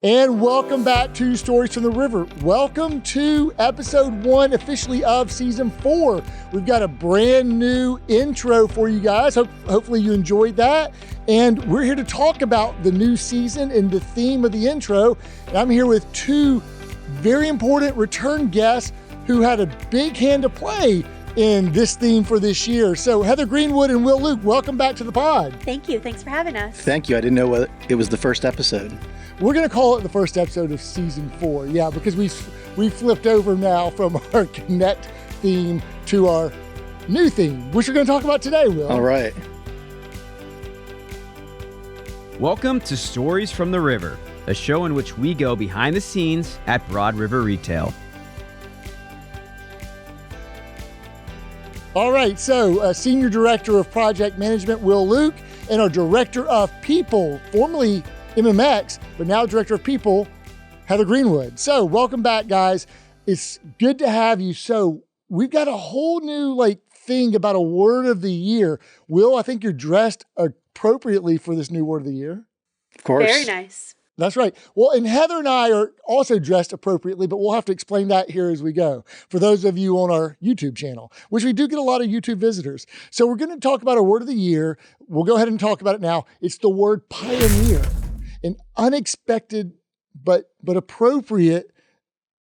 And welcome back to Stories from the River. Welcome to episode 1 officially of season 4. We've got a brand new intro for you guys. Hopefully you enjoyed that. And we're here to talk about the new season and the theme of the intro. And I'm here with two very important return guests who had a big hand to play in this theme for this year. So Heather Greenwood and Will Luke, welcome back to the pod. Thank you. Thanks for having us. Thank you. I didn't know it was the first episode. We're going to call it the first episode of season 4. Yeah, because we flipped over now from our Connect theme to our new theme, which we're going to talk about today, Will. All right. Welcome to Stories from the River, a show in which we go behind the scenes at Broad River Retail. All right, so Senior Director of Project Management, Will Luke, and our Director of People, formerly MMX, but now Director of People, Heather Greenwood. So welcome back, guys. It's good to have you. So we've got a whole new thing about a word of the year. Will, I think you're dressed appropriately for this new word of the year. Of course. Very nice. That's right. Well, and Heather and I are also dressed appropriately, but we'll have to explain that here as we go. For those of you on our YouTube channel, which we do get a lot of YouTube visitors. So we're going to talk about our word of the year. We'll go ahead and talk about it now. It's the word pioneer. An unexpected but appropriate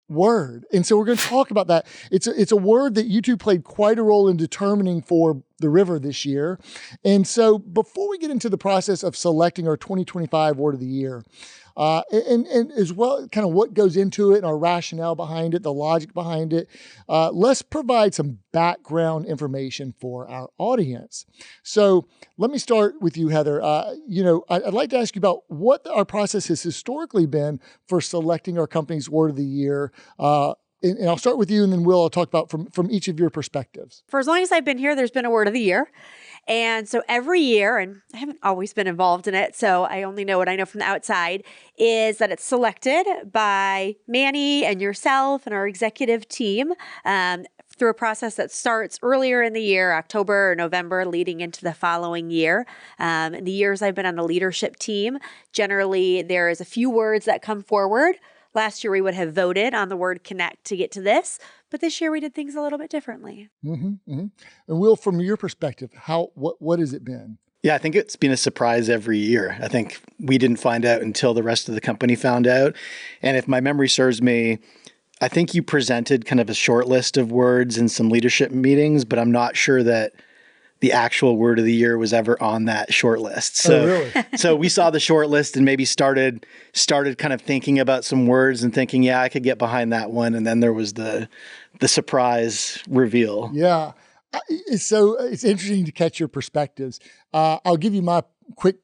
word. And so we're going to talk about that. It's a word that YouTube played quite a role in determining for the river this year. And so before we get into the process of selecting our 2025 word of the year, and as well, kind of what goes into it and our rationale behind it, the logic behind it, let's provide some background information for our audience. So let me start with you, Heather. I'd like to ask you about what our process has historically been for selecting our company's word of the year. And I'll start with you, and then Will, I'll talk about from each of your perspectives. For as long as I've been here, there's been a word of the year. And so every year, and I haven't always been involved in it, so I only know what I know from the outside, is that it's selected by Manny and yourself and our executive team through a process that starts earlier in the year, October or November, leading into the following year. In the years I've been on the leadership team, generally there is a few words that come forward. Last year, we would have voted on the word connect to get to this, but this year we did things a little bit differently. Mm-hmm, mm-hmm. And Will, from your perspective, what has it been? Yeah, I think it's been a surprise every year. I think we didn't find out until the rest of the company found out. And if my memory serves me, I think you presented kind of a short list of words in some leadership meetings, but I'm not sure that the actual word of the year was ever on that short list. So, really? So we saw the short list and maybe started kind of thinking about some words and thinking, yeah, I could get behind that one. And then there was the surprise reveal. Yeah. So it's interesting to catch your perspectives. I'll give you my quick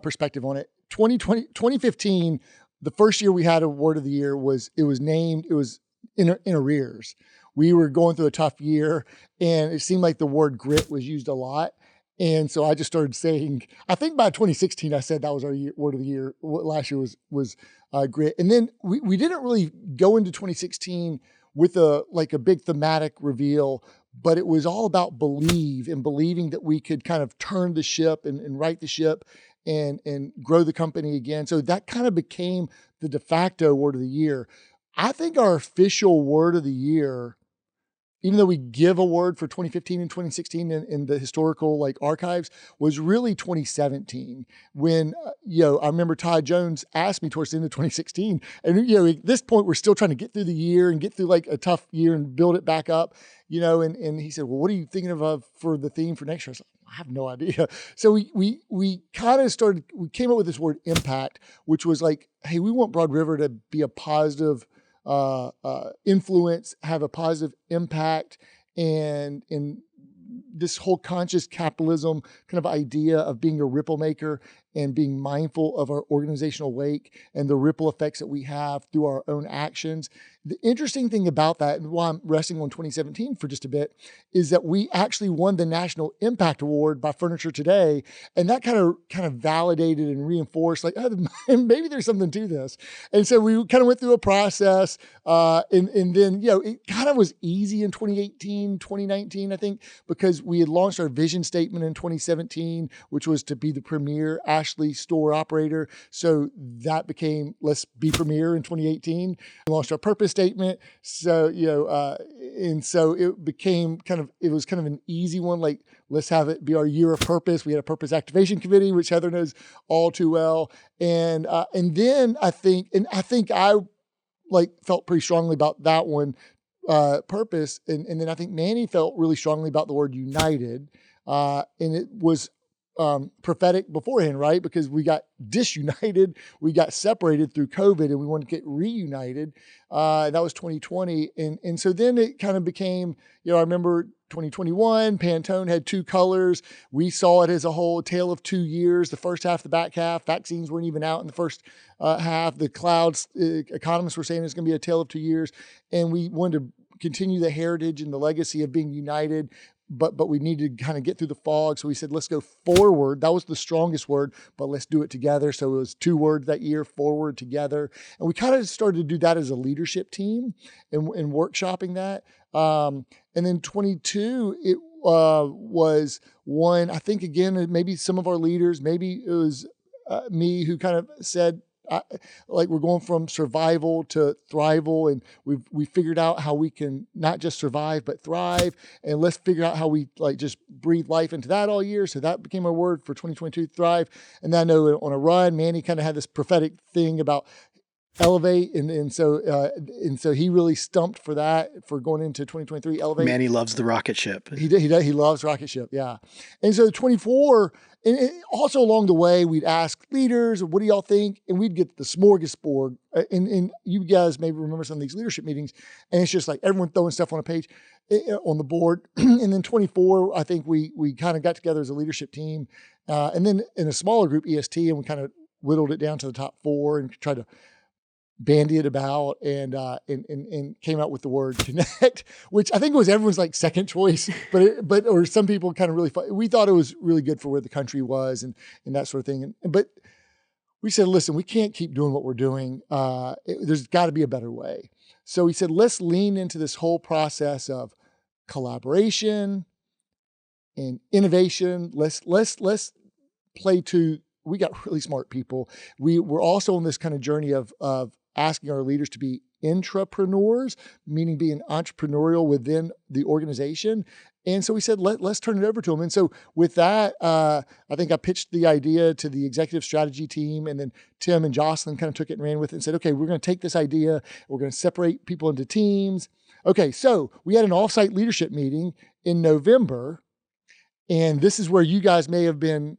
perspective on it. 2015, the first year we had a word of the year was in arrears. We were going through a tough year, and it seemed like the word grit was used a lot. And so I just started saying, I think by 2016, I said that was our word of the year. Last year was grit. And then we didn't really go into 2016 with a big thematic reveal, but it was all about believe and believing that we could kind of turn the ship and right the ship and grow the company again. So that kind of became the de facto word of the year. I think our official word of the year, even though we give a word for 2015 and 2016 in the historical archives, was really 2017 when, I remember Todd Jones asked me towards the end of 2016, and, at this point we're still trying to get through the year and get through a tough year and build it back up, and he said, well, what are you thinking of for the theme for next year? I was like, I have no idea. So we kind of we came up with this word impact, which was hey, we want Broad River to be a positive influence, have a positive impact, and in this whole conscious capitalism kind of idea of being a ripple maker and being mindful of our organizational wake and the ripple effects that we have through our own actions. The interesting thing about that, and why I'm resting on 2017 for just a bit, is that we actually won the National Impact Award by Furniture Today, and that kind of validated and reinforced, maybe there's something to this. And so we kind of went through a process, and then, it kind of was easy in 2018, 2019, I think, because we had launched our vision statement in 2017, which was to be the premier nationally store operator. So that became, let's be premier in 2018. We launched our purpose statement. So, and so it became it was kind of an easy one. Like, let's have it be our year of purpose. We had a purpose activation committee, which Heather knows all too well. And then I think I felt pretty strongly about that one, purpose. And then I think Manny felt really strongly about the word united. And it was prophetic beforehand, right? Because we got disunited, we got separated through COVID, and we wanted to get reunited. That was 2020. And so then it kind of became, I remember 2021, Pantone had two colors. We saw it as a whole tale of 2 years, the first half, the back half. Vaccines weren't even out in the first half. The clouds, economists were saying it's going to be a tale of 2 years. And we wanted to continue the heritage and the legacy of being united, but we needed to kind of get through the fog. So we said, let's go forward. That was the strongest word, but let's do it together. So it was 2 words that year, forward, together. And we kind of started to do that as a leadership team and workshopping that. And then 22, it was one, I think, again, maybe some of our leaders, maybe it was me who kind of said, we're going from survival to thrival, and we figured out how we can not just survive but thrive, and let's figure out how we just breathe life into that all year. So that became our word for 2022, thrive. And then I know on a run, Manny kind of had this prophetic thing about elevate, and so he really stumped for that for going into 2023. Elevate. Manny loves the rocket ship. He loves rocket ship, yeah. And so 24. And also along the way, we'd ask leaders, what do y'all think? And we'd get the smorgasbord. And you guys maybe remember some of these leadership meetings. And it's just like everyone throwing stuff on a page, on the board. And then 24, I think we kind of got together as a leadership team. And then in a smaller group, EST, and we kind of whittled it down to the top 4 and tried to bandy it about and came out with the word connect, which I think was everyone's second choice, or some people kind of really, we thought it was really good for where the country was and that sort of thing. But we said, listen, we can't keep doing what we're doing. There's got to be a better way. So we said, let's lean into this whole process of collaboration and innovation. Let's play to, we got really smart people. We're also on this kind of journey of asking our leaders to be intrapreneurs, meaning being entrepreneurial within the organization. And so we said, let's turn it over to them. And so with that, I think I pitched the idea to the executive strategy team, and then Tim and Jocelyn kind of took it and ran with it and said, okay, we're going to take this idea. We're going to separate people into teams. Okay, so we had an offsite leadership meeting in November, and this is where you guys may have been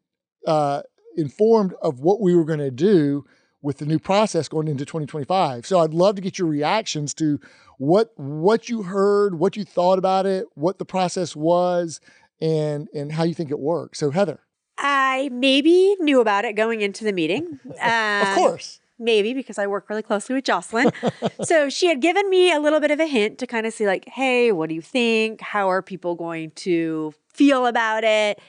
informed of what we were going to do with the new process going into 2025. So I'd love to get your reactions to what you heard, what you thought about it, what the process was, and how you think it worked. So Heather. I maybe knew about it going into the meeting. Of course. Maybe because I work really closely with Jocelyn. So she had given me a little bit of a hint to kind of see hey, what do you think? How are people going to feel about it?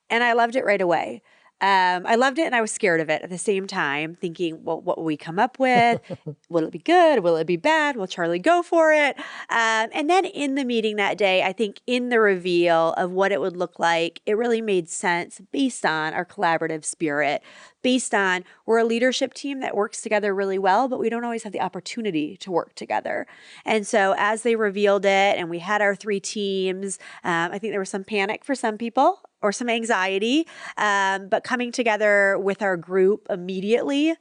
And I loved it right away. I loved it and I was scared of it at the same time, thinking, well, what will we come up with? Will it be good? Will it be bad? Will Charlie go for it? And then in the meeting that day, I think in the reveal of what it would look like, it really made sense based on our collaborative spirit, based on we're a leadership team that works together really well, but we don't always have the opportunity to work together. And so as they revealed it and we had our 3 teams, I think there was some panic for some people or some anxiety, but coming together with our group immediately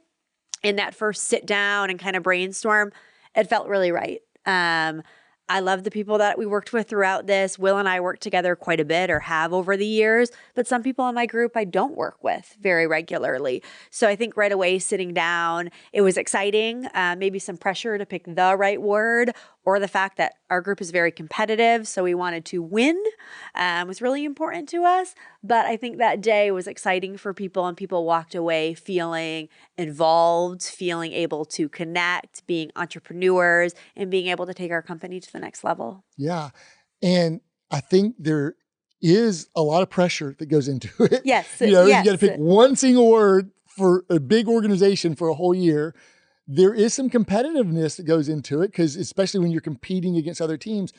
in that first sit down and kind of brainstorm, it felt really right. I love the people that we worked with throughout this. Will and I work together quite a bit or have over the years, but some people in my group I don't work with very regularly. So I think right away sitting down, it was exciting, maybe some pressure to pick the right word, or the fact that our group is very competitive, so we wanted to win was really important to us. But I think that day was exciting for people, and people walked away feeling involved, feeling able to connect, being entrepreneurs, and being able to take our company to the next level. Yeah. And I think there is a lot of pressure that goes into it. Yes. You got to pick one single word for a big organization for a whole year. There is some competitiveness that goes into it, because especially when you're competing against other teams.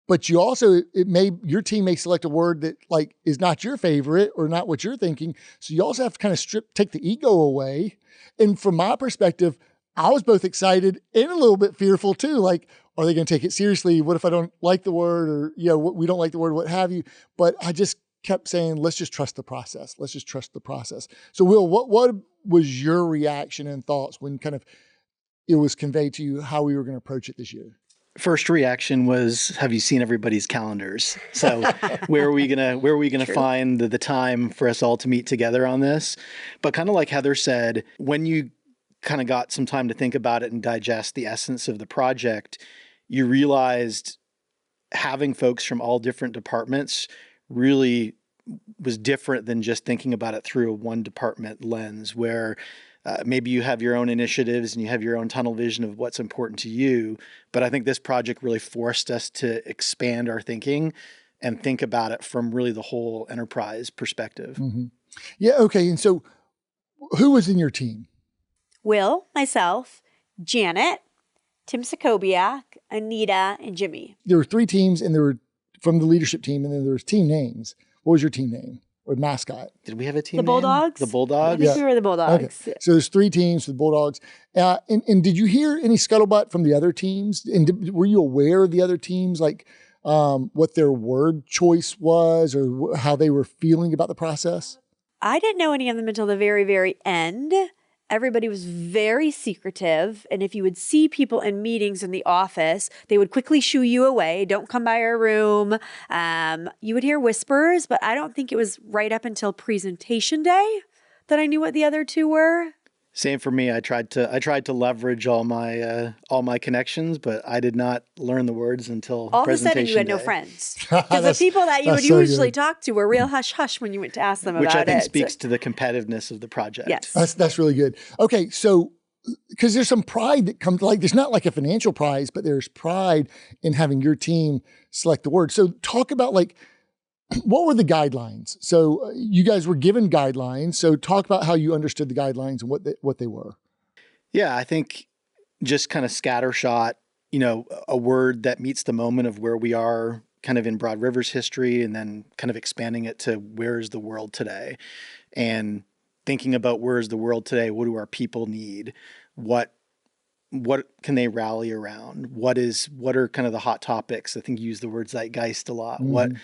but you also, your team may select a word that like is not your favorite or not what you're thinking. So you also have to kind of take the ego away. And from my perspective, I was both excited and a little bit fearful too. Like, are they going to take it seriously? What if I don't like the word, or, we don't like the word, what have you? But I just kept saying, let's just trust the process. Let's just trust the process. So Will, what was your reaction and thoughts when kind of it was conveyed to you how we were going to approach it this year? First reaction was, have you seen everybody's calendars? So where are we gonna find the time for us all to meet together on this? But kind of like Heather said, when you kind of got some time to think about it and digest the essence of the project, you realized having folks from all different departments really was different than just thinking about it through a one department lens, where maybe you have your own initiatives and you have your own tunnel vision of what's important to you. But I think this project really forced us to expand our thinking and think about it from really the whole enterprise perspective. Mm-hmm. Yeah. Okay. And so who was in your team? Will, myself, Janet, Tim Sokobiak, Anita, and Jimmy. There were 3 teams, and there were from the leadership team, and then there was team names. What was your team name or mascot? Did we have a team The name? Bulldogs? The Bulldogs? I think we were the Bulldogs. Okay. So there's 3 teams for the Bulldogs. And did you hear any scuttlebutt from the other teams? And were you aware of the other teams, like what their word choice was or how they were feeling about the process? I didn't know any of them until the very, very end. Everybody was very secretive. And if you would see people in meetings in the office, they would quickly shoo you away. Don't come by our room. You would hear whispers, but I don't think it was right up until presentation day that I knew what the other 2 were. Same for me. I tried to leverage all my connections, but I did not learn the words until all of a sudden you had no friends. Because the people that you would usually talk to were real hush-hush when you went to ask them about it. Which I think speaks to the competitiveness of the project. Yes. That's really good. Okay, so because there's some pride that comes, like there's not like a financial prize, but there's pride in having your team select the word. So talk about like, what were the guidelines? So you guys were given guidelines. So talk about how you understood the guidelines and what they were. Yeah, I think just kind of scattershot, a word that meets the moment of where we are kind of in Broad River's history, and then kind of expanding it to where's the world today, and thinking about where's the world today. What do our people need? What can they rally around? What are kind of the hot topics? I think you use the word zeitgeist a lot. Mm-hmm.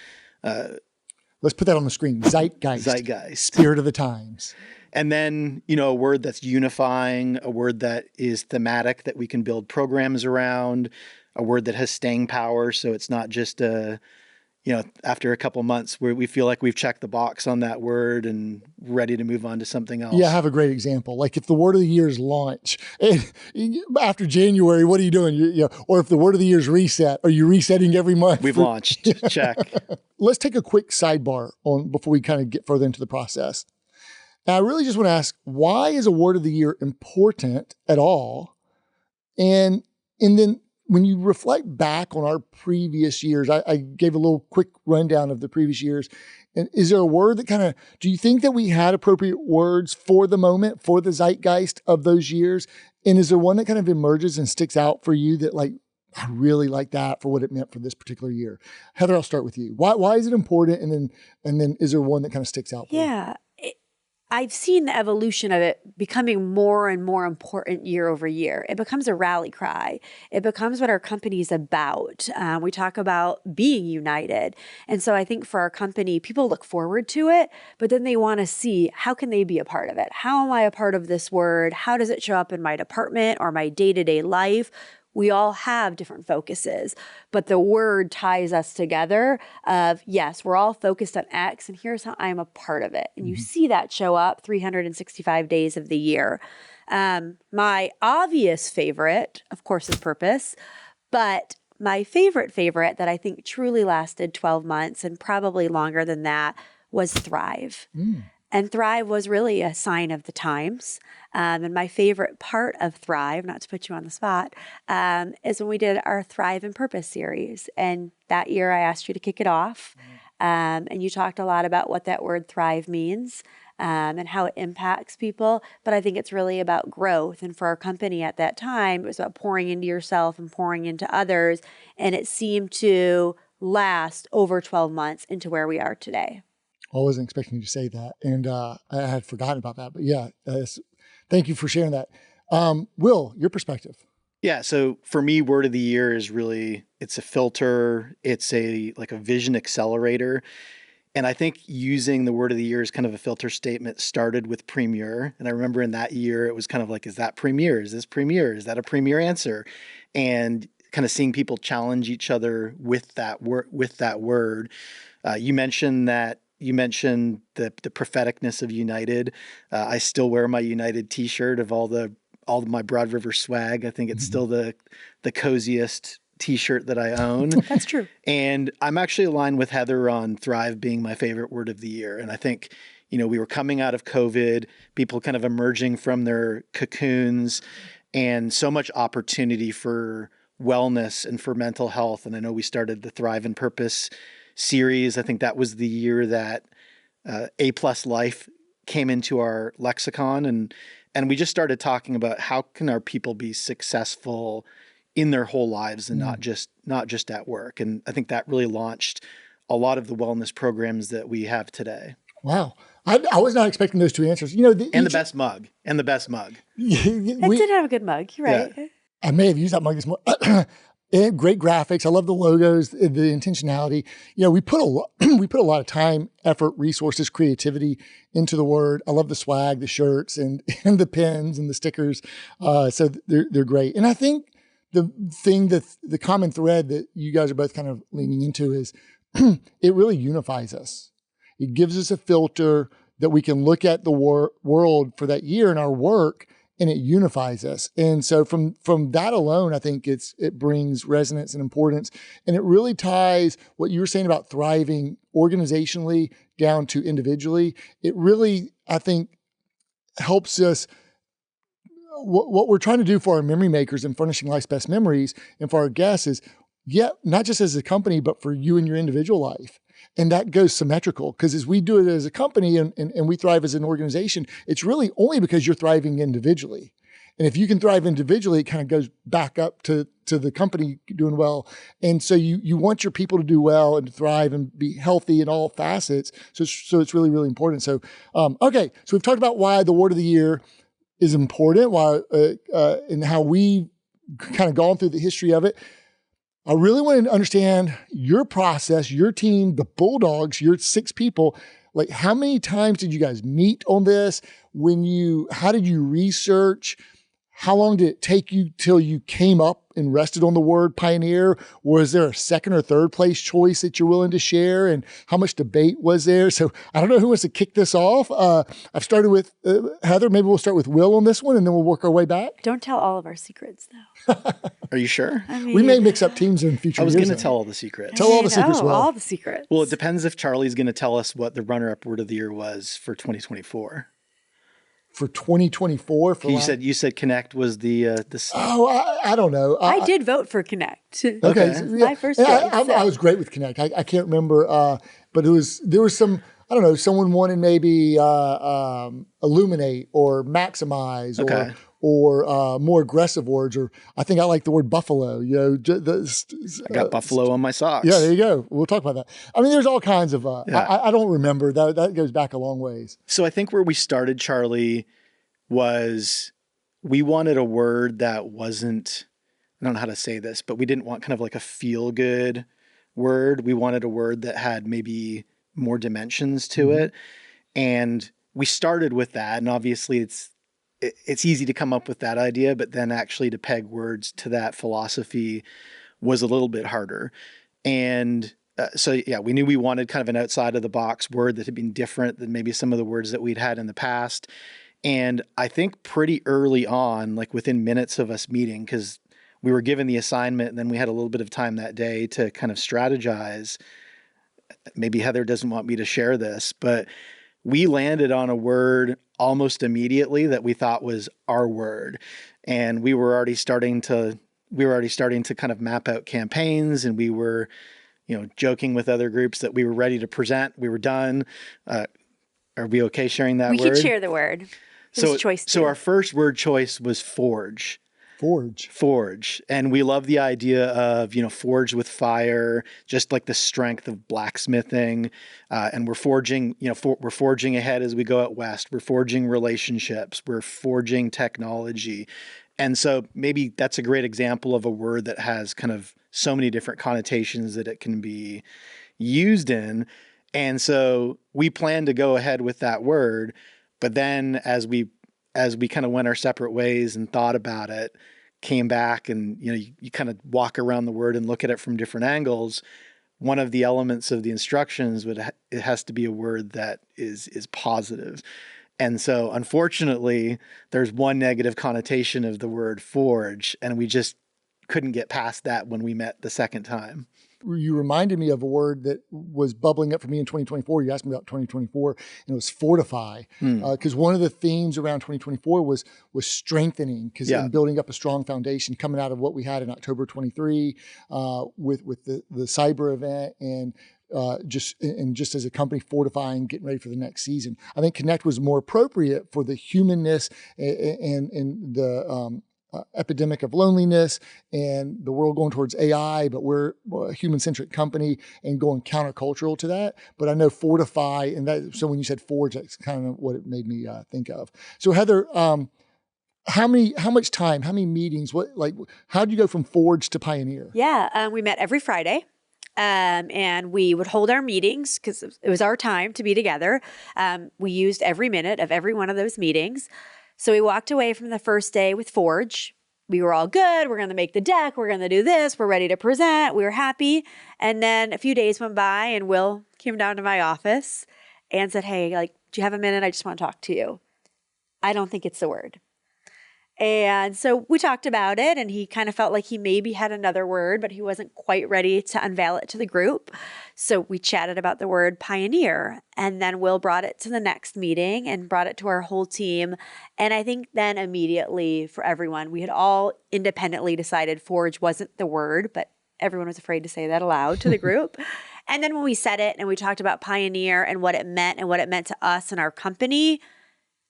Let's put that on the screen. Zeitgeist. Spirit of the times. And then, a word that's unifying, a word that is thematic that we can build programs around, a word that has staying power. So it's not just after a couple months where we feel like we've checked the box on that word and ready to move on to something else. Yeah, I have a great example. Like if the word of the year is launch, after January, what are you doing? Or if the word of the year is reset, are you resetting every month? We've launched. Check. Let's take a quick sidebar before we kind of get further into the process. And I really just want to ask, why is a word of the year important at all? And then when you reflect back on our previous years, I gave a little quick rundown of the previous years. And is there a word that do you think that we had appropriate words for the moment, for the zeitgeist of those years? And is there one that kind of emerges and sticks out for you that like, I really like that for what it meant for this particular year? Heather, I'll start with you. Why is it important? And then is there one that kind of sticks out for you? Yeah. I've seen the evolution of it becoming more and more important year over year. It becomes a rally cry. It becomes what our company's about. We talk about being united. And so I think for our company, people look forward to it, but then they want to see how can they be a part of it? How am I a part of this word? How does it show up in my department or my day-to-day life? We all have different focuses, but the word ties us together of, yes, we're all focused on X, and here's how I'm a part of it. And you see that show up 365 days of the year. My obvious favorite, of course, is purpose, but my favorite that I think truly lasted 12 months and probably longer than that was thrive. And thrive was really a sign of the times. And my favorite part of Thrive, not to put you on the spot, is when we did our Thrive and Purpose series. And that year I asked you to kick it off. And you talked a lot about what that word thrive means and how it impacts people. But I think it's really about growth. And for our company at that time, it was about pouring into yourself and pouring into others. And it seemed to last over 12 months into where we are today. I wasn't expecting you to say that. And I had forgotten about that. But yeah, thank you for sharing that. Will, your perspective. Yeah. So for me, word of the year is really, it's a filter. It's like a vision accelerator. And I think using the word of the year as kind of a filter statement started with premier. And I remember in that year, it was kind of like, is that premier? Is this premier? Is that a premier answer? And kind of seeing people challenge each other with that word. You mentioned the propheticness of United. I still wear my United t-shirt of all of my Broad River swag. I think it's still the coziest t-shirt that I own. That's true. And I'm actually aligned with Heather on Thrive being my favorite word of the year. And I think, we were coming out of COVID, people kind of emerging from their cocoons, and so much opportunity for wellness and for mental health. And I know we started the Thrive and Purpose series. I think that was the year that A+ life came into our lexicon. And we just started talking about how can our people be successful in their whole lives and not just at work. And I think that really launched a lot of the wellness programs that we have today. Wow. I was not expecting those two answers. The best mug. It did have a good mug. You're right. Yeah. I may have used that mug this morning. Great graphics. I love the logos, the intentionality. We put a lot of time, effort, resources, creativity into the word. I love the swag, the shirts, and the pins and the stickers. So they're great. And I think the thing the common thread that you guys are both kind of leaning into is it really unifies us. It gives us a filter that we can look at the world for that year in our work, and it unifies us. And so from that alone, I think it brings resonance and importance. And it really ties what you were saying about thriving organizationally down to individually. It really, I think, helps us. What we're trying to do for our memory makers and furnishing life's best memories and for our guests is, not just as a company, but for you and your individual life. And that goes symmetrical, because as we do it as a company and we thrive as an organization, it's really only because you're thriving individually. And if you can thrive individually, it kind of goes back up to the company doing well. And so you want your people to do well and to thrive and be healthy in all facets. So it's really, really important. So, okay. So we've talked about why the word of the year is important, why, and how we've kind of gone through the history of it. I really want to understand your process, your team, the Bulldogs, your 6 people. Like, how many times did you guys meet on this? How did you research? How long did it take you till you came up and rested on the word pioneer? Was there a second or third place choice that you're willing to share? And how much debate was there? So I don't know who wants to kick this off. I've started with Heather. Maybe we'll start with Will on this one, and then we'll work our way back. Don't tell all of our secrets, though. Are you sure? We may mix up teams in future years. I was going to tell all the secrets. Tell all the secrets, Will. All the secrets. Well, it depends if Charlie's going to tell us what the runner-up word of the year was for 2024. For 2024, you said Connect was the. I don't know. I did vote for Connect. Okay, so, my first choice. I was great with Connect. I can't remember, but there was some. I don't know. Someone wanted maybe illuminate or maximize or more aggressive words. Or I think I like the word buffalo. I got buffalo on my socks. Yeah, there you go. We'll talk about that. I mean, there's all kinds of. I don't remember that goes back a long ways. So I think where we started, Charlie, was we wanted a word that wasn't. I don't know how to say this, but we didn't want kind of like a feel good word. We wanted a word that had maybe more dimensions to it. And we started with that. And obviously it's easy to come up with that idea, but then actually to peg words to that philosophy was a little bit harder. And we knew we wanted kind of an outside of the box word that had been different than maybe some of the words that we'd had in the past. And I think pretty early on, like within minutes of us meeting, because we were given the assignment and then we had a little bit of time that day to kind of strategize. Maybe Heather doesn't want me to share this, but we landed on a word almost immediately that we thought was our word. And we were already starting to kind of map out campaigns, and we were, joking with other groups that we were ready to present. We were done. Are we okay sharing that word? We could share the word. So our first word choice was forge. Forge. And we love the idea of, forge with fire, just like the strength of blacksmithing. And we're forging, we're forging ahead as we go out west. We're forging relationships. We're forging technology. And so maybe that's a great example of a word that has kind of so many different connotations that it can be used in. And so we plan to go ahead with that word. But then as we kind of went our separate ways and thought about it, came back and, you kind of walk around the word and look at it from different angles. One of the elements of the instructions it has to be a word that is positive. And so unfortunately, there's one negative connotation of the word forge, and we just couldn't get past that when we met the second time. You reminded me of a word that was bubbling up for me in 2024. You asked me about 2024, and it was fortify. Because one of the themes around 2024 was strengthening, because in building up a strong foundation coming out of what we had in October 23 with the cyber event and just as a company fortifying, getting ready for the next season. I think Connect was more appropriate for the humanness and the epidemic of loneliness and the world going towards AI, but we're a human-centric company and going countercultural to that. But I know fortify, and that, so when you said forge, that's kind of what it made me think of. So Heather, how much time, how many meetings, how do you go from forge to pioneer? Yeah, we met every Friday. And we would hold our meetings because it was our time to be together. We used every minute of every one of those meetings. So we walked away from the first day with Forge. We were all good. We're going to make the deck. We're going to do this. We're ready to present. We were happy. And then a few days went by and Will came down to my office and said, hey, do you have a minute? I just want to talk to you. I don't think it's the word. And so we talked about it, and he kind of felt like he maybe had another word, but he wasn't quite ready to unveil it to the group. So we chatted about the word pioneer, and then Will brought it to the next meeting and brought it to our whole team. And I think then immediately for everyone, we had all independently decided forge wasn't the word, but everyone was afraid to say that aloud to the group. And then when we said it and we talked about pioneer and what it meant to us and our company,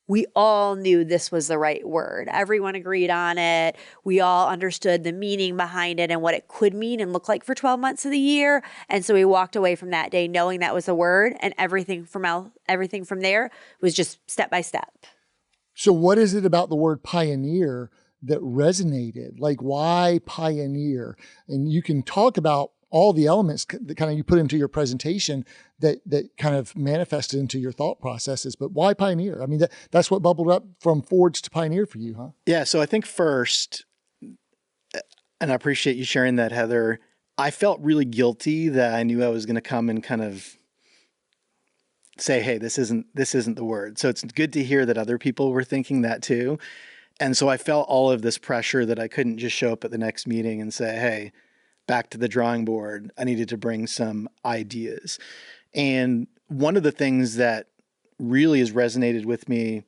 we all knew this was the right word. Everyone agreed on it. We all understood the meaning behind it and what it could mean and look like for 12 months of the year. And so we walked away from that day knowing that was the word, and everything from there was just step by step. So what is it about the word pioneer that resonated? Why pioneer? And you can talk about all the elements that kind of you put into your presentation that kind of manifested into your thought processes, but why pioneer? I mean, that's what bubbled up from forge to pioneer for you, huh? Yeah. So I think first, and I appreciate you sharing that, Heather, I felt really guilty that I knew I was going to come and kind of say, hey, this isn't the word. So it's good to hear that other people were thinking that too. And so I felt all of this pressure that I couldn't just show up at the next meeting and say, hey, back to the drawing board. I needed to bring some ideas. And one of the things that really has resonated with me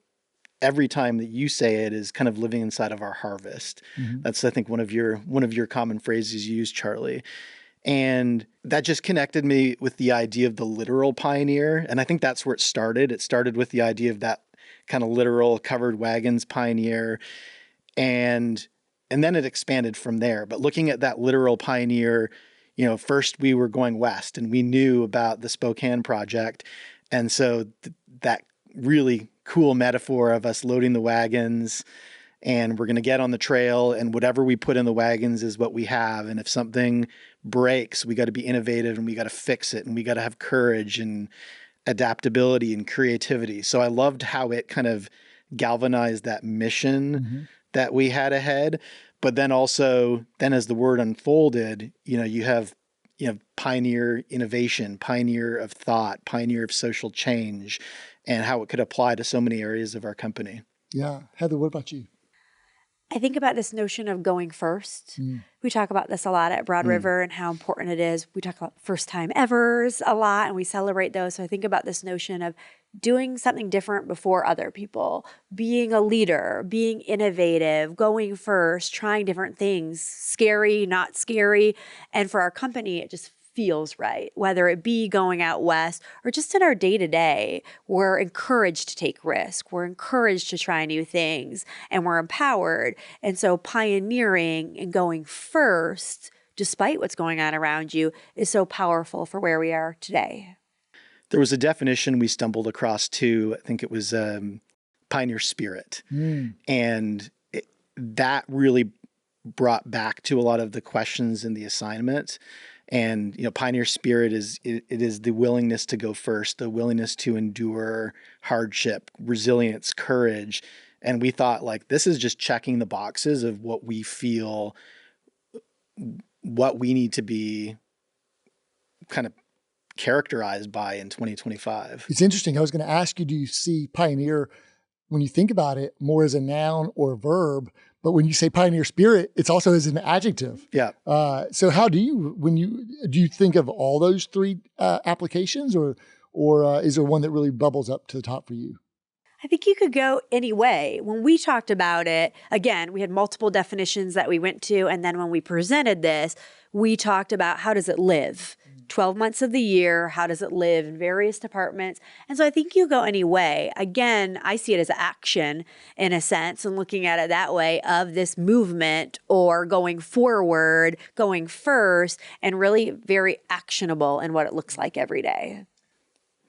every time that you say it is kind of living inside of our harvest. Mm-hmm. That's, I think, one of your common phrases you use, Charlie. And that just connected me with the idea of the literal pioneer. And I think that's where it started. It started with the idea of that kind of literal covered wagons pioneer. And then it expanded from there. But looking at that literal pioneer, first we were going west and we knew about the Spokane project. And so that really cool metaphor of us loading the wagons and we're going to get on the trail and whatever we put in the wagons is what we have. And if something breaks, we got to be innovative and we got to fix it and we got to have courage and adaptability and creativity. So I loved how it kind of galvanized that mission that we had ahead. But then also, as the word unfolded, you have pioneer innovation, pioneer of thought, pioneer of social change, and how it could apply to so many areas of our company. Yeah. Heather, what about you? I think about this notion of going first. We talk about this a lot at Broad River and how important it is. We talk about first time evers a lot and we celebrate those. So I think about this notion of doing something different before other people, being a leader, being innovative, going first, trying different things, scary, not scary. And for our company, it just feels right, whether it be going out west or just in our day to day. We're encouraged to take risks. We're encouraged to try new things, and we're empowered. And so pioneering and going first, despite what's going on around you, is so powerful for where we are today. There was a definition we stumbled across too. I think it was pioneer spirit. And that really brought back to a lot of the questions in the assignment. And, pioneer spirit it is the willingness to go first, the willingness to endure hardship, resilience, courage. And we thought, like, this is just checking the boxes of what we feel, what we need to be kind of characterized by in 2025. It's interesting. I was going to ask you, do you see pioneer, when you think about it, more as a noun or a verb? But when you say pioneer spirit, it's also as an adjective. Yeah. So how do you think of all those three applications, or is there one that really bubbles up to the top for you? I think you could go any way. When we talked about it, again, we had multiple definitions that we went to. And then when we presented this, we talked about how does it live? 12 months of the year, how does it live in various departments? And so I think you go any way. Again, I see it as action in a sense, and looking at it that way of this movement or going forward, going first, and really very actionable in what it looks like every day.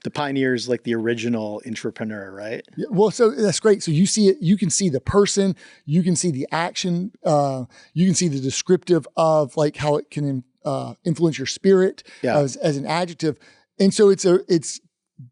The pioneer is like the original entrepreneur, right? Yeah, well, so that's great. So you see it, you can see the person, you can see the action, you can see the descriptive of like how it can influence your spirit as an adjective. And so it's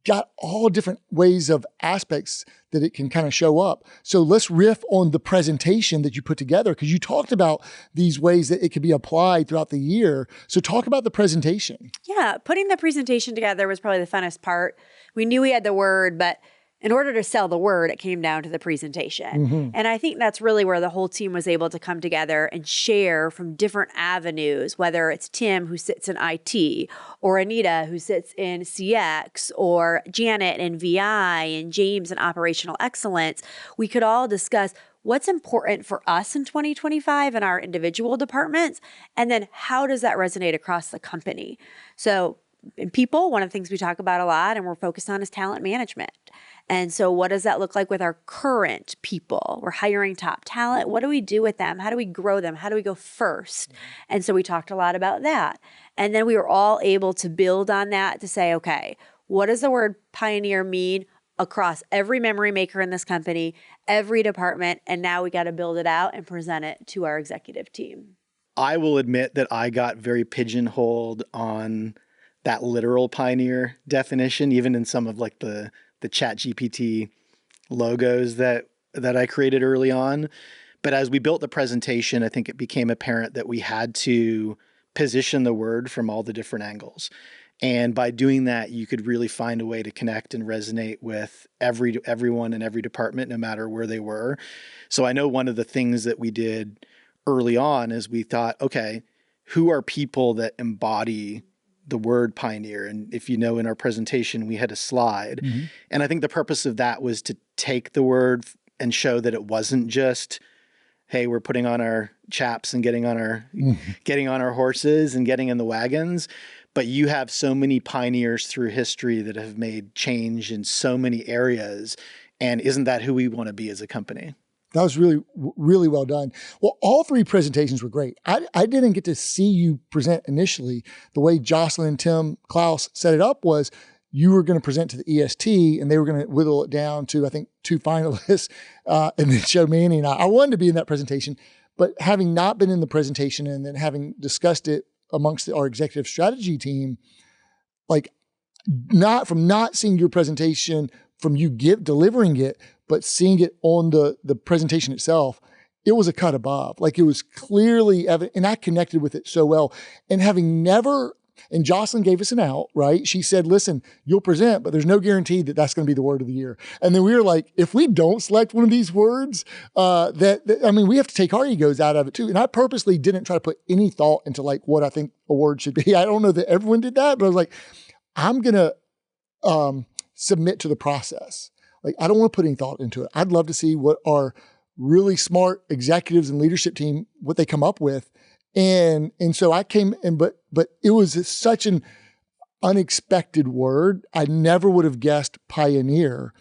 got all different ways of aspects that it can kind of show up. So let's riff on the presentation that you put together, because you talked about these ways that it could be applied throughout the year. So talk about the presentation. Yeah, putting the presentation together was probably the funnest part. We knew we had the word, but in order to sell the word, it came down to the presentation. And I think that's really where the whole team was able to come together and share from different avenues, whether it's Tim, who sits in IT, or Anita, who sits in CX, or Janet in VI, and James in operational excellence. We could all discuss what's important for us in 2025 in our individual departments, and then how does that resonate across the company? So in people, one of the things we talk about a lot and we're focused on is talent management. And so what does that look like with our current people? We're hiring top talent. What do we do with them? How do we grow them? How do we go first? And so we talked a lot about that. And then we were all able to build on that to say, okay, what does the word pioneer mean across every memory maker in this company, every department? And now we got to build it out and present it to our executive team. I will admit that I got very pigeonholed on that literal pioneer definition, even in some of like the ChatGPT logos that I created early on. But as we built the presentation, I think it became apparent that we had to position the word from all the different angles. And by doing that, you could really find a way to connect and resonate with everyone in every department, no matter where they were. So I know one of the things that we did early on is we thought, okay, who are people that embody the word pioneer? And if you know, in our presentation, we had a slide. And I think the purpose of that was to take the word and show that it wasn't just, hey, we're putting on our chaps and getting on our horses and getting in the wagons. But you have so many pioneers through history that have made change in so many areas. And isn't that who we want to be as a company? That was really, really well done. Well, all three presentations were great. I didn't get to see you present initially. The way Jocelyn and Tim Klaus set it up was you were going to present to the EST and they were going to whittle it down to, I think, 2 finalists and then show Manny and I. I wanted to be in that presentation, but having not been in the presentation and then having discussed it amongst our executive strategy team, like not seeing your presentation, from you delivering it, but seeing it on the presentation itself, it was a cut above. Like it was clearly evident, and I connected with it so well. And and Jocelyn gave us an out, right? She said, listen, you'll present, but there's no guarantee that that's going to be the word of the year. And then we were like, if we don't select one of these words, we have to take our egos out of it too. And I purposely didn't try to put any thought into like what I think a word should be. I don't know that everyone did that, but I was like, I'm going to submit to the process. Like, I don't want to put any thought into it. I'd love to see what our really smart executives and leadership team, what they come up with. And so I came in, but it was such an unexpected word. I never would have guessed pioneer.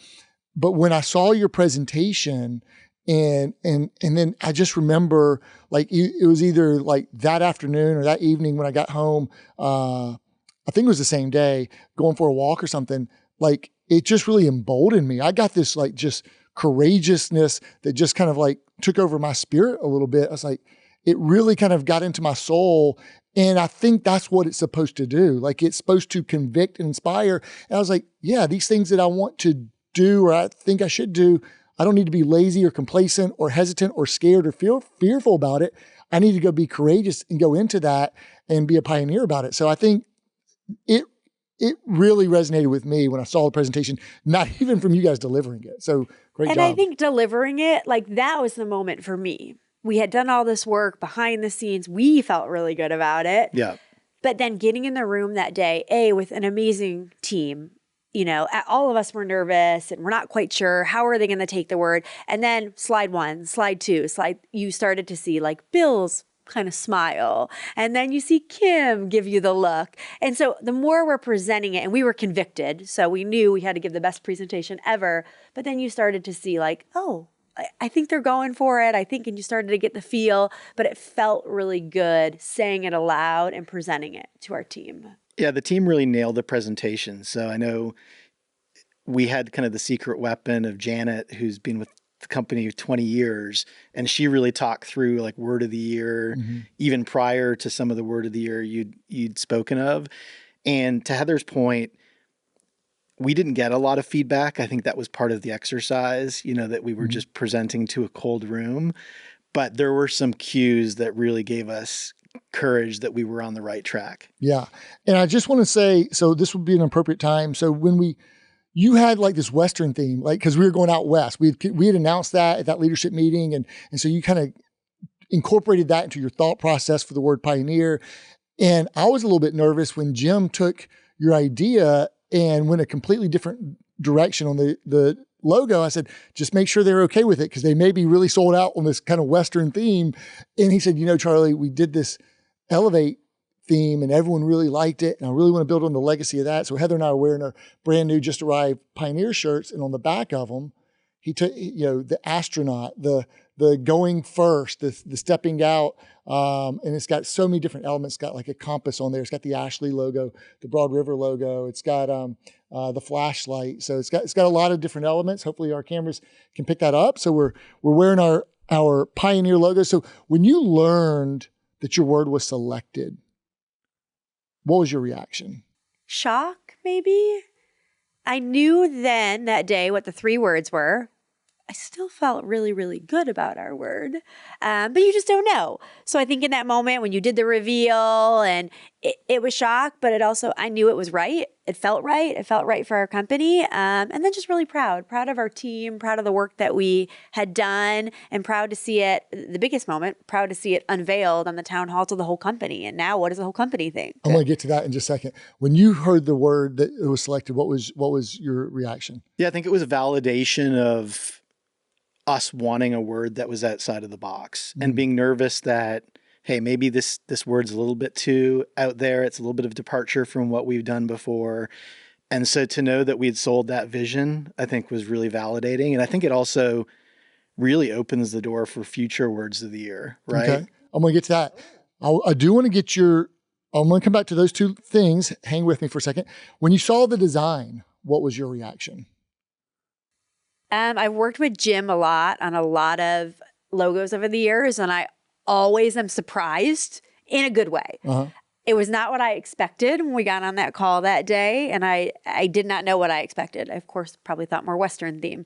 But when I saw your presentation and then I just remember like it was either like that afternoon or that evening when I got home, I think it was the same day, going for a walk or something, like it just really emboldened me. I got this like just courageousness that just kind of like took over my spirit a little bit. I was like, it really kind of got into my soul. And I think that's what it's supposed to do. Like it's supposed to convict and inspire. And I was like, yeah, these things that I want to do or I think I should do, I don't need to be lazy or complacent or hesitant or scared or fearful about it. I need to go be courageous and go into that and be a pioneer about it. So I think it really resonated with me when I saw the presentation, not even from you guys delivering it. So great job. And I think delivering it, like that was the moment for me. We had done all this work behind the scenes. We felt really good about it. Yeah. But then getting in the room that day, with an amazing team, you know, all of us were nervous and we're not quite sure how are they going to take the word. And then slide 1, slide 2, you started to see like Bill's kind of smile. And then you see Kim give you the look. And so the more we're presenting it, and we were convicted, so we knew we had to give the best presentation ever. But then you started to see like, oh, I think they're going for it. And you started to get the feel, but it felt really good saying it aloud and presenting it to our team. Yeah, the team really nailed the presentation. So I know we had kind of the secret weapon of Janet, who's been with the company 20 years, and she really talked through like word of the year, even prior to some of the word of the year you'd spoken of. And to Heather's point, we didn't get a lot of feedback. I think that was part of the exercise, you know, that we were just presenting to a cold room, but there were some cues that really gave us courage that we were on the right track. Yeah. And I just want to say, so this would be an appropriate time. So when you had like this Western theme, like, cause we were going out West, we had announced that at that leadership meeting. And so you kind of incorporated that into your thought process for the word pioneer. And I was a little bit nervous when Jim took your idea and went a completely different direction on the logo. I said, just make sure they're okay with it because they may be really sold out on this kind of Western theme. And he said, you know, Charlie, we did this Elevate theme and everyone really liked it. And I really want to build on the legacy of that. So Heather and I are wearing our brand new just arrived Pioneer shirts. And on the back of them, he took, you know, the astronaut, the going first, the stepping out. And it's got so many different elements. It's got like a compass on there. It's got the Ashley logo, the Broad River logo. It's got the flashlight. So it's got a lot of different elements. Hopefully our cameras can pick that up. So we're wearing our Pioneer logo. So when you learned that your word was selected, what was your reaction? Shock, maybe? I knew then that day what the 3 words were. I still felt really, really good about our word, but you just don't know. So I think in that moment when you did the reveal and it was shock, but I knew it was right. It felt right. It felt right for our company. And then just really proud of our team, proud of the work that we had done, and proud to see it, the biggest moment, proud to see it unveiled on the town hall to the whole company. And now what does the whole company think? I'm going to get to that in just a second. When you heard the word that it was selected, what was your reaction? Yeah, I think it was a validation of us wanting a word that was outside of the box and being nervous that, hey, maybe this word's a little bit too out there. It's a little bit of departure from what we've done before. And so to know that we had sold that vision, I think was really validating. And I think it also really opens the door for future words of the year, right? Okay. I'm going to get to that. I do want to get I'm going to come back to those 2 things. Hang with me for a second. When you saw the design, what was your reaction? I've worked with Jim a lot on a lot of logos over the years, and I always am surprised in a good way. It was not what I expected when we got on that call that day, and I did not know what I expected. I, of course, probably thought more Western theme.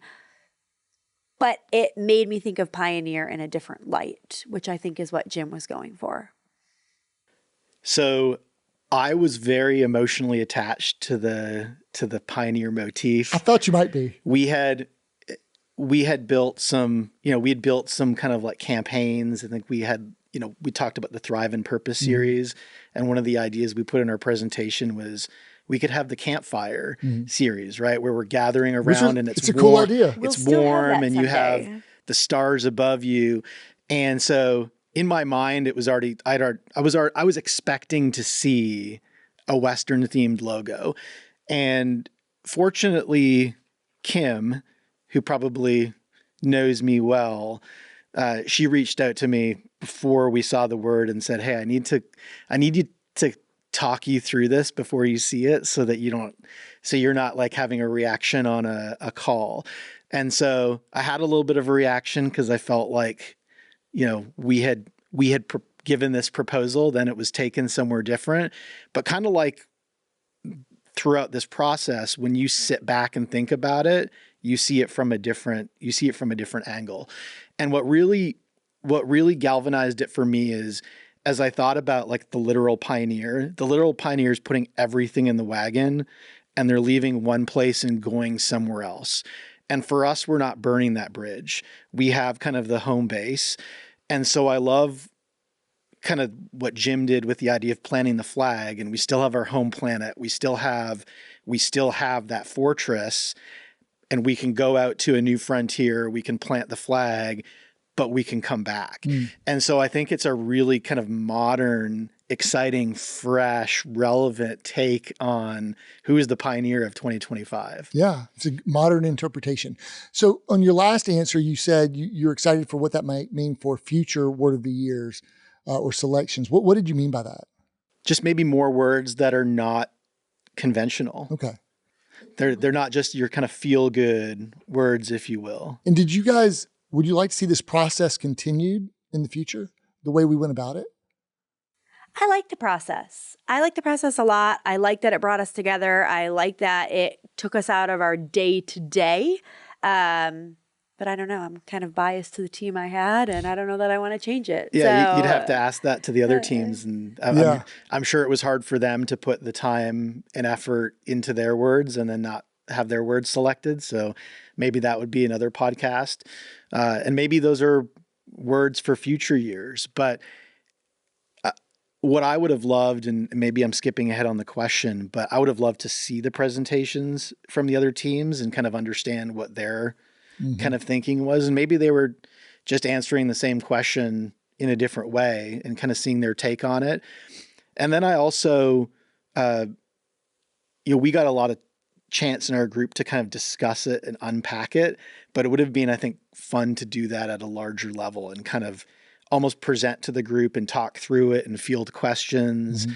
But it made me think of Pioneer in a different light, which I think is what Jim was going for. So I was very emotionally attached to the Pioneer motif. I thought you might be. We had built some kind of like campaigns. I think we talked about the Thrive and Purpose series. And one of the ideas we put in our presentation was we could have the campfire series, right? Where we're gathering around and it's a warm, cool idea. It's warm and you have the stars above you. And so, in my mind, it was already, I was expecting to see a Western themed logo. And fortunately, Kim, who probably knows me well, she reached out to me before we saw the word and said, "Hey, I need you to talk you through this before you see it so that you're not like having a reaction on a call." And so I had a little bit of a reaction because I felt like, we had given this proposal, then it was taken somewhere different, but kind of like throughout this process, when you sit back and think about it, you see it from a different angle. And what really galvanized it for me is, as I thought about like the literal pioneer is putting everything in the wagon and they're leaving one place and going somewhere else. And for us, we're not burning that bridge. We have kind of the home base. And so I love kind of what Jim did with the idea of planting the flag, and we still have our home planet. We still have that fortress, and we can go out to a new frontier. We can plant the flag, but we can come back. And so I think it's a really kind of modern, exciting, fresh, relevant take on who is the pioneer of 2025. Yeah, it's a modern interpretation. So on your last answer, you said you're excited for what that might mean for future Word of the Years or selections. What did you mean by that? Just maybe more words that are not conventional. Okay. They're not just your kind of feel good words, if you will. And would you like to see this process continued in the future, the way we went about it? I like the process. I like the process a lot. I like that it brought us together. I like that it took us out of our day-to-day. But I don't know. I'm kind of biased to the team I had, and I don't know that I want to change it. Yeah, so, you'd have to ask that to the other teams. And I'm sure it was hard for them to put the time and effort into their words and then not have their words selected. So maybe that would be another podcast. And maybe those are words for future years. But what I would have loved, and maybe I'm skipping ahead on the question, but I would have loved to see the presentations from the other teams and kind of understand what their kind of thinking was. And maybe they were just answering the same question in a different way and kind of seeing their take on it. And then I also, we got a lot of chance in our group to kind of discuss it and unpack it, but it would have been, I think, fun to do that at a larger level and kind of almost present to the group and talk through it and field questions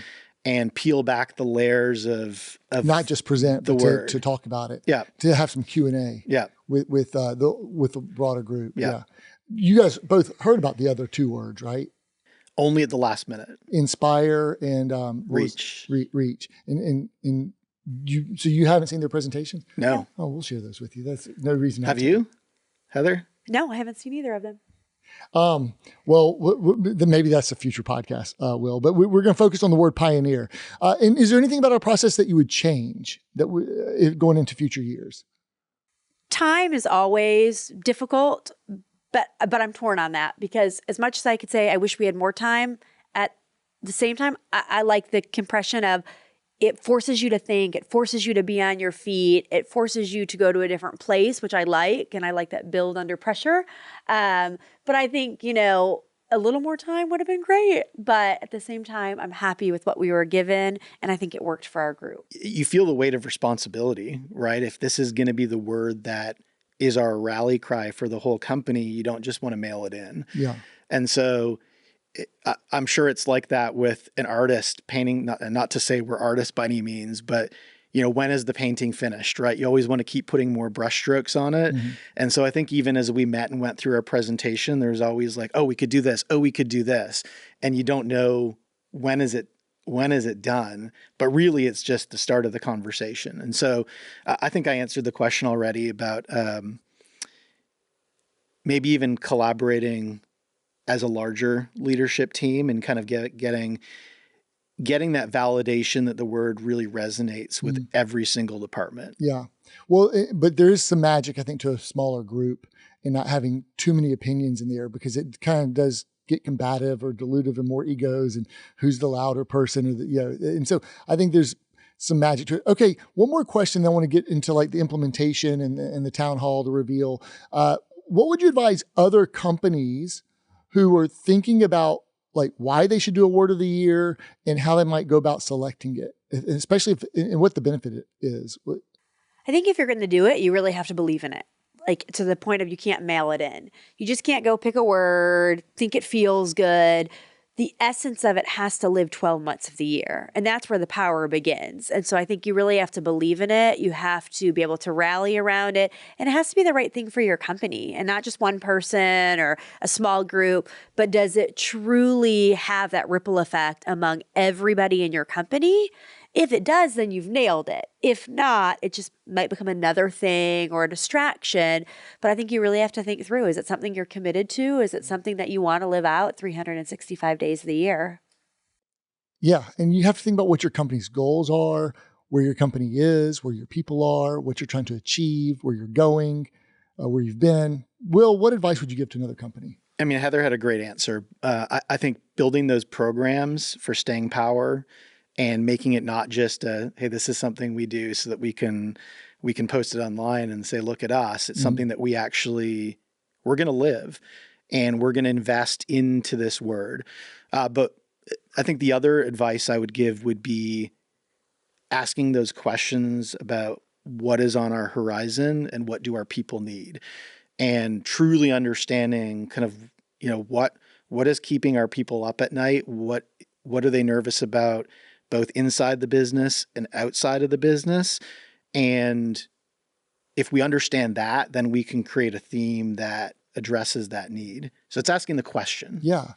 and peel back the layers of not just present, the but word. To talk about it. Yeah. To have some Q&A. Yeah. With the broader group. Yeah. You guys both heard about the other two words, right? Only at the last minute. Inspire and Reach. Reach. And so you haven't seen their presentation? No. Oh, we'll share those with you. That's no reason. Have you, Heather? No, I haven't seen either of them. Well, then maybe that's a future podcast, Will. But we're going to focus on the word pioneer. And is there anything about our process that you would change going into future years? Time is always difficult, but I'm torn on that because as much as I could say I wish we had more time, at the same time, I like the compression of it forces you to think, it forces you to be on your feet, it forces you to go to a different place, which I like, and I like that build under pressure. But I think, a little more time would have been great, but at the same time, I'm happy with what we were given, and I think it worked for our group. You feel the weight of responsibility, right? If this is going to be the word that is our rally cry for the whole company, you don't just want to mail it in. Yeah. And so I'm sure it's like that with an artist painting, not to say we're artists by any means, but when is the painting finished, right? You always want to keep putting more brushstrokes on it. And so I think even as we met and went through our presentation, there's always like, oh, we could do this. Oh, we could do this. And you don't know when is it done, but really it's just the start of the conversation. And so I think I answered the question already about maybe even collaborating as a larger leadership team and kind of getting that validation that the word really resonates with every single department. Yeah. Well, but there is some magic, I think, to a smaller group and not having too many opinions in the air because it kind of does get combative or dilutive and more egos and who's the louder person and so I think there's some magic to it. Okay. One more question. Then I want to get into like the implementation and the town hall to reveal. What would you advise other companies who are thinking about like why they should do a word of the year and how they might go about selecting it, especially and what the benefit is? I think if you're going to do it, you really have to believe in it. Like to the point of you can't mail it in. You just can't go pick a word, think it feels good. The essence of it has to live 12 months of the year. And that's where the power begins. And so I think you really have to believe in it. You have to be able to rally around it. And it has to be the right thing for your company and not just one person or a small group, but does it truly have that ripple effect among everybody in your company? If it does, then you've nailed it. If not, it just might become another thing or a distraction. But I think you really have to think through, is it something you're committed to? Is it something that you want to live out 365 days of the year? Yeah. And you have to think about what your company's goals are, where your company is, where your people are, what you're trying to achieve, where you're going, where you've been. Will, what advice would you give to another company? I mean, Heather had a great answer. I think building those programs for staying power and making it not just hey, this is something we do so that we can post it online and say, look at us. It's something that we're going to live and we're going to invest into this word. But I think the other advice I would give would be asking those questions about what is on our horizon and what do our people need, and truly understanding kind of, what is keeping our people up at night? What are they nervous about, both inside the business and outside of the business? And if we understand that, then we can create a theme that addresses that need. So it's asking the question. Yeah.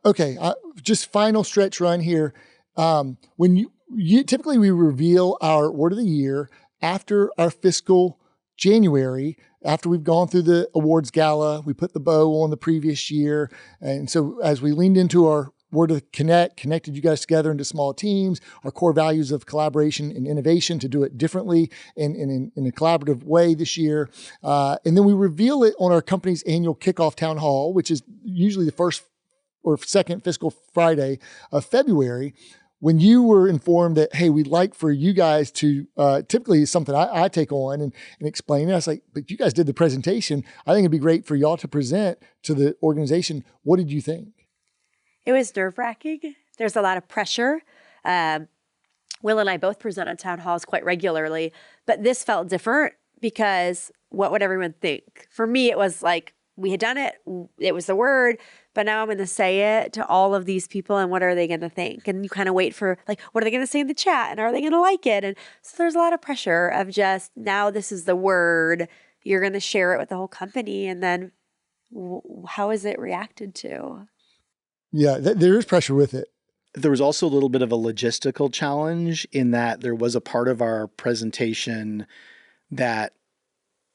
Okay. Just final stretch run here. When you typically we reveal our word of the year after our fiscal January, after we've gone through the awards gala, we put the bow on the previous year. And so as we leaned into our word of connected you guys together into small teams, our core values of collaboration and innovation to do it differently in a collaborative way this year. And then we reveal it on our company's annual kickoff town hall, which is usually the first or second fiscal Friday of February. When you were informed that, hey, we'd like for you guys to, typically it's something I take on and explain it. I was like, but you guys did the presentation. I think it'd be great for y'all to present to the organization. What did you think? It was nerve-wracking. There's a lot of pressure. Will and I both present on town halls quite regularly, but this felt different because what would everyone think? For me, it was like, we had done it. It was the word, but now I'm going to say it to all of these people. And what are they going to think? And you kind of wait for like, what are they going to say in the chat? And are they going to like it? And so there's a lot of pressure of just, now this is the word. You're going to share it with the whole company. And then how is it reacted to? Yeah, there is pressure with it. There was also a little bit of a logistical challenge in that there was a part of our presentation that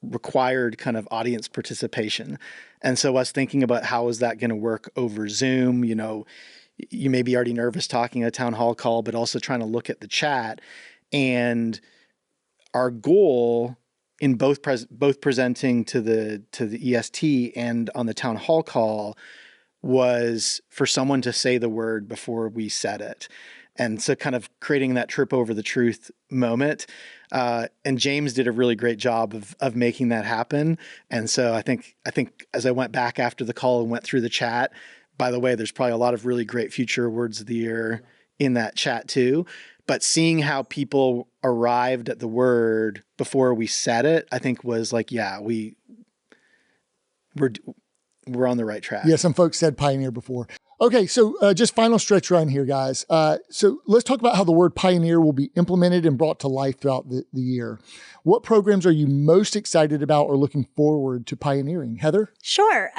required kind of audience participation. And so us thinking about how is that going to work over Zoom, you may be already nervous talking a town hall call, but also trying to look at the chat. And our goal in both presenting to the EST and on the town hall call was for someone to say the word before we said it. And so kind of creating that trip over the truth moment. And James did a really great job of making that happen. And so I think as I went back after the call and went through the chat, by the way, there's probably a lot of really great future words of the year in that chat too. But seeing how people arrived at the word before we said it, I think was like, yeah, we're on the right track. Yeah, some folks said pioneer before. Okay, so just final stretch run here, guys. So let's talk about how the word pioneer will be implemented and brought to life throughout the year. What programs are you most excited about or looking forward to pioneering? Heather? Sure.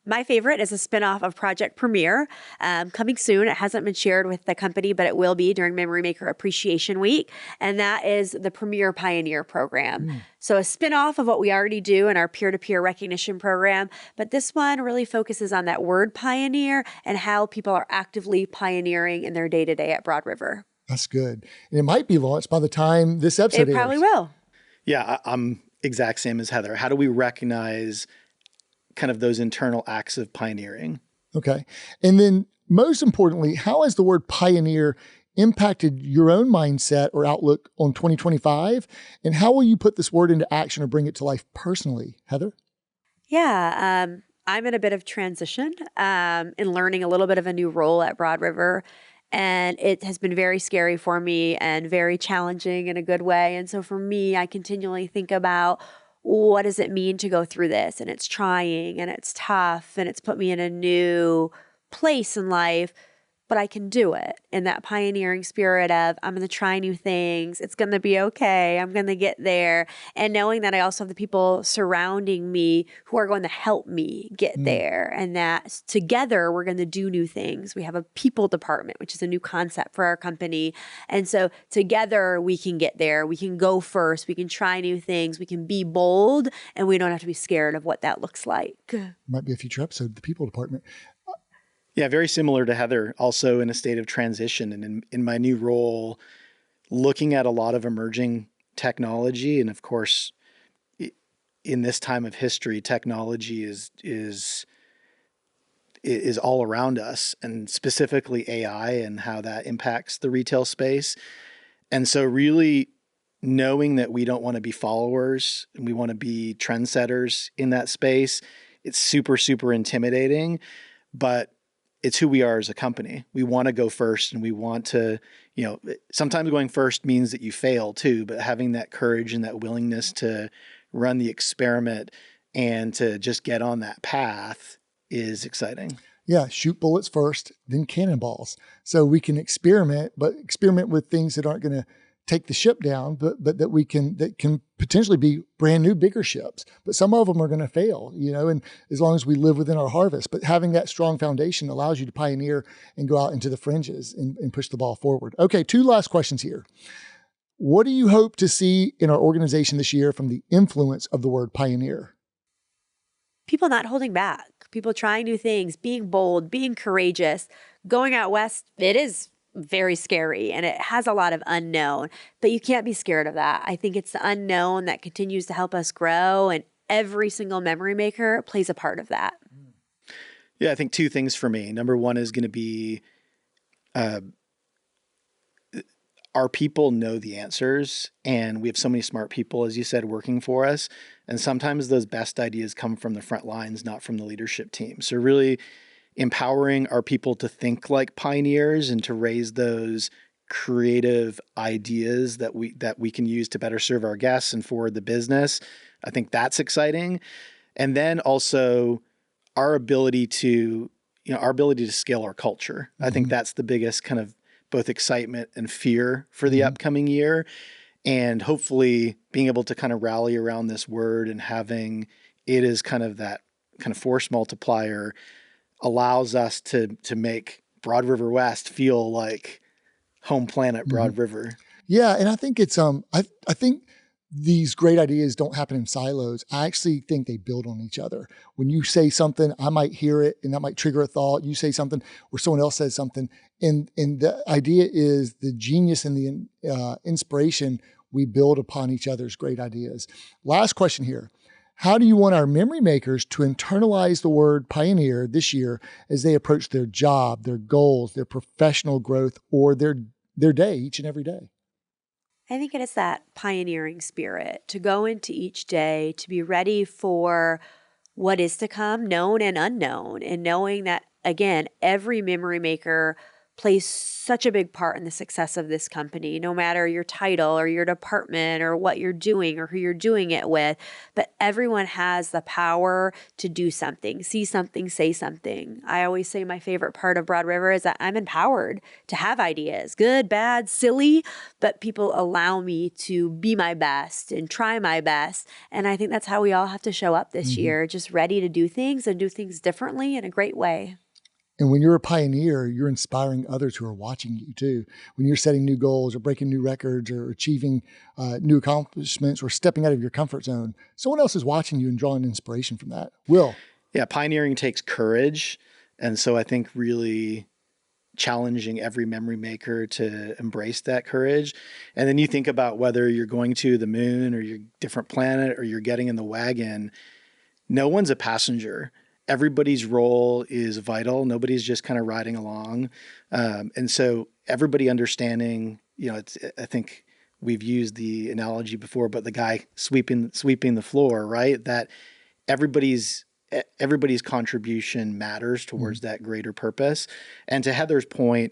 My favorite is a spinoff of Project Premier, coming soon. It hasn't been shared with the company, but it will be during Memory Maker Appreciation Week. And that is the Premier Pioneer Program. So a spinoff of what we already do in our peer-to-peer recognition program. But this one really focuses on that word pioneer and how people are actively pioneering in their day-to-day at Broad River. That's good. And it might be launched by the time this episode It probably will. Yeah, I'm exact same as Heather. How do we recognize kind of those internal acts of pioneering? Okay. And then most importantly, how has the word pioneer impacted your own mindset or outlook on 2025? And how will you put this word into action or bring it to life personally? Heather? Yeah. I'm in a bit of transition in learning a little bit of a new role at Broad River. And it has been very scary for me and very challenging in a good way. And so for me, I continually think about what does it mean to go through this? And it's trying and it's tough and it's put me in a new place in life, but I can do it. In that pioneering spirit of I'm going to try new things. It's going to be okay. I'm going to get there. And knowing that I also have the people surrounding me who are going to help me get there, and that together we're going to do new things. We have a people department, which is a new concept for our company. And so together we can get there. We can go first. We can try new things. We can be bold, and we don't have to be scared of what that looks like. Might be a future episode, the people department. Yeah, very similar to Heather, also in a state of transition. And in my new role, looking at a lot of emerging technology. And of course, in this time of history, technology is all around us, and specifically AI and how that impacts the retail space. And so really knowing that we don't want to be followers and we want to be trendsetters in that space, it's super, super intimidating, but it's who we are as a company. We want to go first, and we want to, sometimes going first means that you fail too, but having that courage and that willingness to run the experiment and to just get on that path is exciting. Yeah, shoot bullets first, then cannonballs. So we can experiment, but experiment with things that aren't going to take the ship down, but that can potentially be brand new, bigger ships. But some of them are going to fail, and as long as we live within our harvest. But having that strong foundation allows you to pioneer and go out into the fringes and push the ball forward. Okay, 2 last questions here. What do you hope to see in our organization this year from the influence of the word pioneer? People not holding back, people trying new things, being bold, being courageous. Going out west, it is very scary and it has a lot of unknown, but you can't be scared of that. I think it's the unknown that continues to help us grow, and every single memory maker plays a part of that. Yeah, I think 2 things for me. Number 1 is going to be our people know the answers, and we have so many smart people, as you said, working for us. And sometimes those best ideas come from the front lines, not from the leadership team. So really empowering our people to think like pioneers and to raise those creative ideas that we can use to better serve our guests and forward the business. I think that's exciting. And then also our ability to scale our culture. I think that's the biggest kind of both excitement and fear for the upcoming year. And hopefully being able to kind of rally around this word and having it as kind of that kind of force multiplier allows us to make Broad River West feel like home planet Broad River. Yeah. And I think it's, I think these great ideas don't happen in silos. I actually think they build on each other. When you say something, I might hear it and that might trigger a thought. You say something or someone else says something. And the idea is the genius and the inspiration, we build upon each other's great ideas. Last question here. How do you want our memory makers to internalize the word pioneer this year as they approach their job, their goals, their professional growth, or their day, each and every day? I think it is that pioneering spirit to go into each day, to be ready for what is to come, known and unknown, and knowing that, again, every memory maker plays such a big part in the success of this company, no matter your title or your department or what you're doing or who you're doing it with. But everyone has the power to do something, see something, say something. I always say my favorite part of Broad River is that I'm empowered to have ideas, good, bad, silly, but people allow me to be my best and try my best. And I think that's how we all have to show up this year, just ready to do things and do things differently in a great way. And when you're a pioneer, you're inspiring others who are watching you too. When you're setting new goals or breaking new records or achieving new accomplishments or stepping out of your comfort zone, someone else is watching you and drawing inspiration from that. Will. Yeah, pioneering takes courage. And so I think really challenging every memory maker to embrace that courage. And then you think about whether you're going to the moon or your different planet or you're getting in the wagon, no one's a passenger. Everybody's role is vital. Nobody's just kind of riding along. And so everybody understanding, I think we've used the analogy before, but the guy sweeping the floor, right? That everybody's everybody's contribution matters towards that greater purpose. And to Heather's point,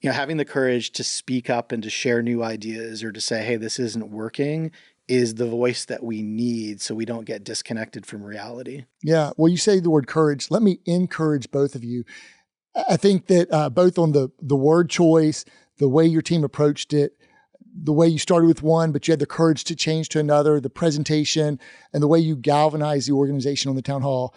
having the courage to speak up and to share new ideas or to say, hey, this isn't working, is the voice that we need so we don't get disconnected from reality. Yeah. Well, you say the word courage. Let me encourage both of you. I think that both on the word choice, the way your team approached it, the way you started with one, but you had the courage to change to another, the presentation, and the way you galvanized the organization on the town hall,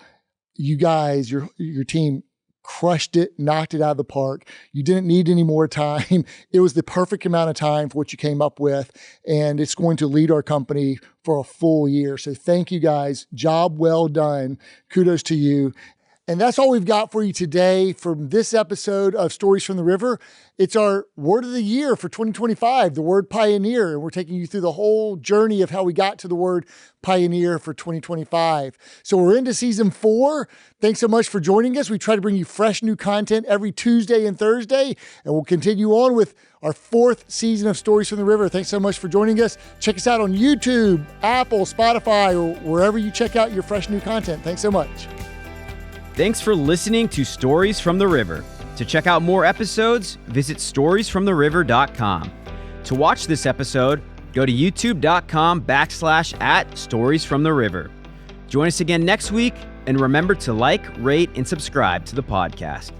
you guys, your team crushed it, knocked it out of the park. You didn't need any more time. It was the perfect amount of time for what you came up with, and it's going to lead our company for a full year. So thank you guys. Job well done. Kudos to you. And that's all we've got for you today from this episode of Stories from the River. It's our word of the year for 2025, the word pioneer. And we're taking you through the whole journey of how we got to the word pioneer for 2025. So we're into season 4. Thanks so much for joining us. We try to bring you fresh new content every Tuesday and Thursday, and we'll continue on with our 4th season of Stories from the River. Thanks so much for joining us. Check us out on YouTube, Apple, Spotify, or wherever you check out your fresh new content. Thanks so much. Thanks for listening to Stories from the River. To check out more episodes, visit storiesfromtheriver.com. To watch this episode, go to youtube.com/@storiesfromtheriver. Join us again next week, and remember to like, rate, and subscribe to the podcast.